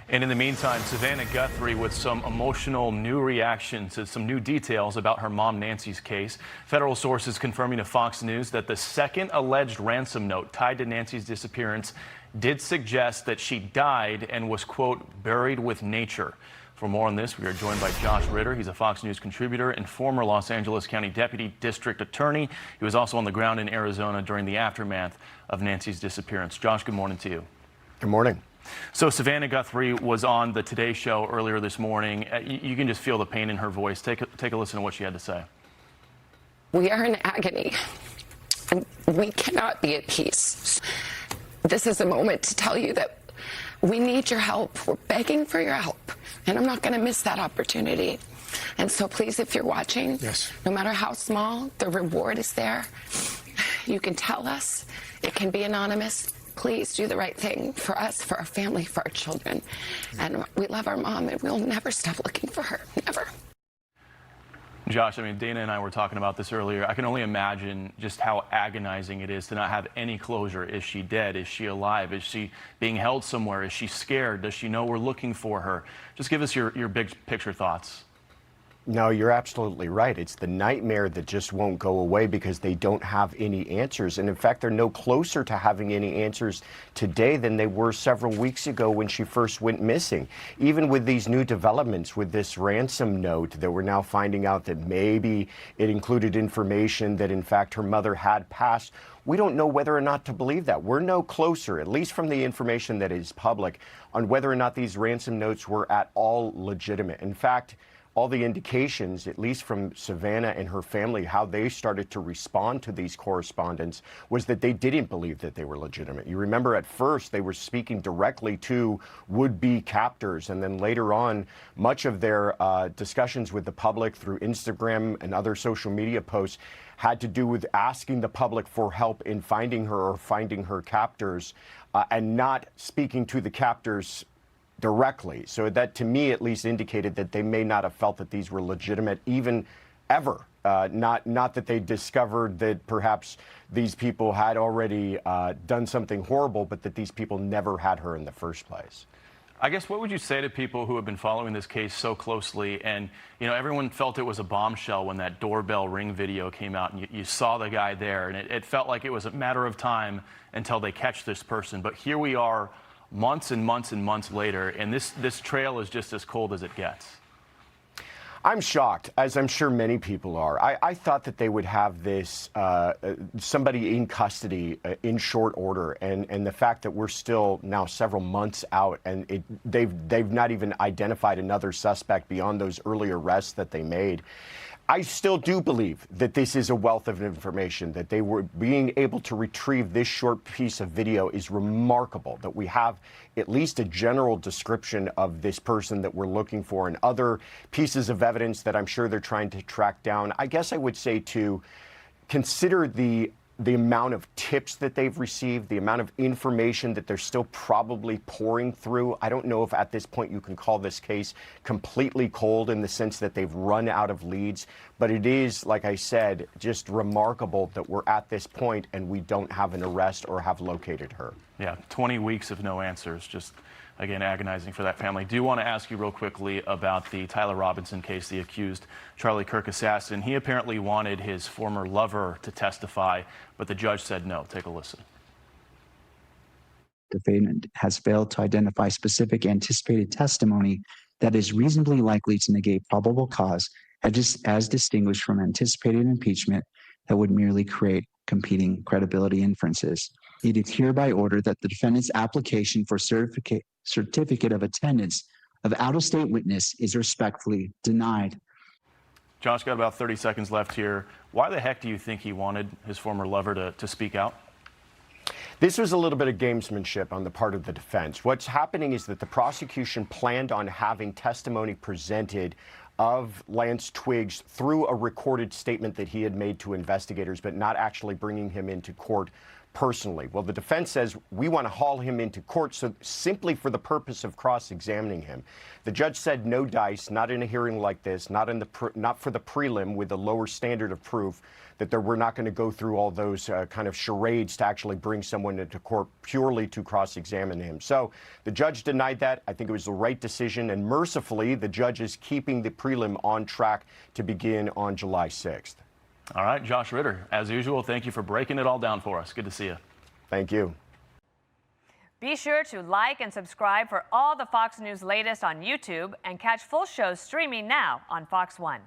And in the meantime, Savannah Guthrie with some emotional new reactions to some new details about her mom Nancy's case. Federal sources confirming to Fox News that the second alleged ransom note tied to Nancy's disappearance did suggest that she died and was, quote, buried with nature. For more on this, we are joined by Josh Ritter. He's a Fox News contributor and former Los Angeles County Deputy District Attorney. He was also on the ground in Arizona during the aftermath of Nancy's disappearance. Josh, good morning to you. Good morning. So Savannah Guthrie was on the Today Show earlier this morning. You can just feel the pain in her voice. Take a listen to what she had to say. We are in agony, and we cannot be at peace. This is a moment to tell you that we need your help. We're begging for your help, and I'm not going to miss that opportunity. And so please, if you're watching, yes, no matter how small, the reward is there. You can tell us. It can be anonymous. Please do the right thing for us, for our family, for our children. And we love our mom, and we'll never stop looking for her. Never. Josh, I mean, Dana and I were talking about this earlier. I can only imagine just how agonizing it is to not have any closure. Is she dead? Is she alive? Is she being held somewhere? Is she scared? Does she know we're looking for her? Just give us your big picture thoughts. No, you're absolutely right. It's the nightmare that just won't go away because they don't have any answers. And in fact, they're no closer to having any answers today than they were several weeks ago when she first went missing. Even with these new developments, with this ransom note that we're now finding out that maybe it included information that in fact her mother had passed, we don't know whether or not to believe that. We're no closer, at least from the information that is public, on whether or not these ransom notes were at all legitimate. In fact, all the indications, at least from Savannah and her family, how they started to respond to these correspondence was that they didn't believe that they were legitimate. You remember at first they were speaking directly to would-be captors, and then later on, much of their discussions with the public through Instagram and other social media posts had to do with asking the public for help in finding her or finding her captors, and not speaking to the captors directly. So that, to me, at least indicated that they may not have felt that these were legitimate even ever. Not that they discovered that perhaps these people had already done something horrible, but that these people never had her in the first place. I guess what would you say to people who have been following this case so closely, and everyone felt it was a bombshell when that doorbell ring video came out and you saw the guy there, and it felt like it was a matter of time until they catch this person. But here we are months and months and months later, and this trail is just as cold as it gets. I'm shocked, as I'm sure many people are. I thought that they would have this somebody in custody in short order, and the fact that we're still now several months out, and they've not even identified another suspect beyond those early arrests that they made. I still do believe that this is a wealth of information, that they were being able to retrieve this short piece of video is remarkable, that we have at least a general description of this person that we're looking for and other pieces of evidence that I'm sure they're trying to track down. I guess I would say to consider the amount of tips that they've received, the amount of information that they're still probably pouring through. I don't know if at this point you can call this case completely cold in the sense that they've run out of leads, but it is, like I said, just remarkable that we're at this point and we don't have an arrest or have located her. Yeah, 20 weeks of no answers, just again, agonizing for that family. Do want to ask you real quickly about the Tyler Robinson case, the accused Charlie Kirk assassin. He apparently wanted his former lover to testify, but the judge said no. Take a listen. The defendant has failed to identify specific anticipated testimony that is reasonably likely to negate probable cause, as distinguished from anticipated impeachment that would merely create competing credibility inferences. It is hereby ordered that the defendant's application for certificate of attendance of out-of-state witness is respectfully denied. Josh, got about 30 seconds left here. Why the heck do you think he wanted his former lover to speak out? This was a little bit of gamesmanship on the part of the defense. What's happening is that the prosecution planned on having testimony presented of Lance Twiggs through a recorded statement that he had made to investigators, but not actually bringing him into court personally. Well, the defense says we want to haul him into court simply for the purpose of cross-examining him. The judge said no dice, not in a hearing like this, not for the prelim with a lower standard of proof, that we're not going to go through all those kind of charades to actually bring someone into court purely to cross-examine him. So the judge denied that. I think it was the right decision, and mercifully, the judge is keeping the prelim on track to begin on July 6th. All right, Josh Ritter, as usual, thank you for breaking it all down for us. Good to see you. Thank you. Be sure to like and subscribe for all the Fox News latest on YouTube and catch full shows streaming now on Fox One.